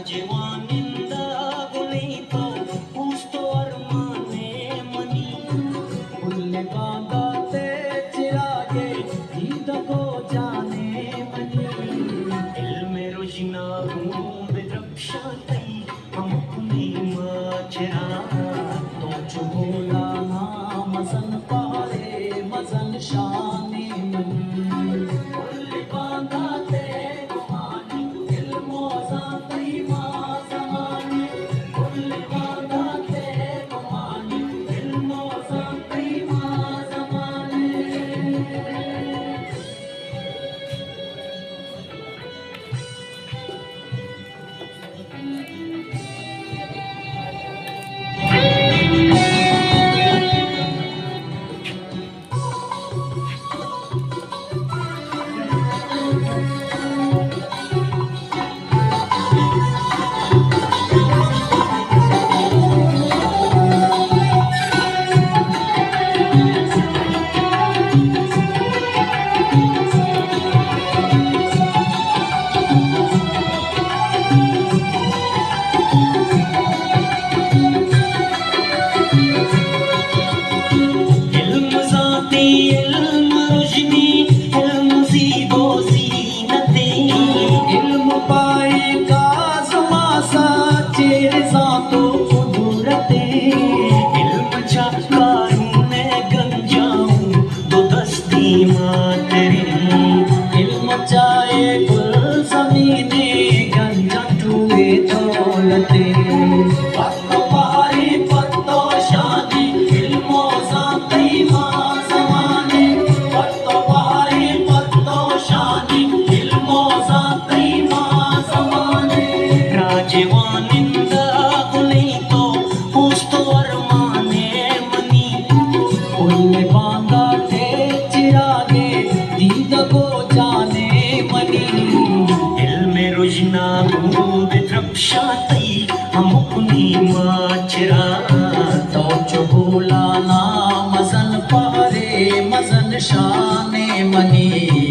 ರಾಜವಾನಿಂದ ಗುಳಿತೋ ಪೂಸ್ತೋ ಅರ್ಮಾನೆ ಮನಿ ಉಲ್ಲೆ ಬಾಂಧಾತೆ ಚಿರಾಗೆ ದೀದ ಕೋ ಜಾನೆ ಮನಿ ಇಲ್ಮೆ ರುಜಿನಾ ಹೂಂ ಬಿದ್ರಕ್ಷಾತೈ ಹಮ್ ಅಪ್ನಿ ಮಾಚರಾ तो जो भोला ना मजन पारे मजन शाने मन उल्ले बांधाते गुमानी दिल मौजा तई मां ज़माने उल्ले बांधाते गुमानी दिल मौजा तई मां ज़माने हम अपनी माचरा तो जो भोला ना मजन पारे मजन शाने मनी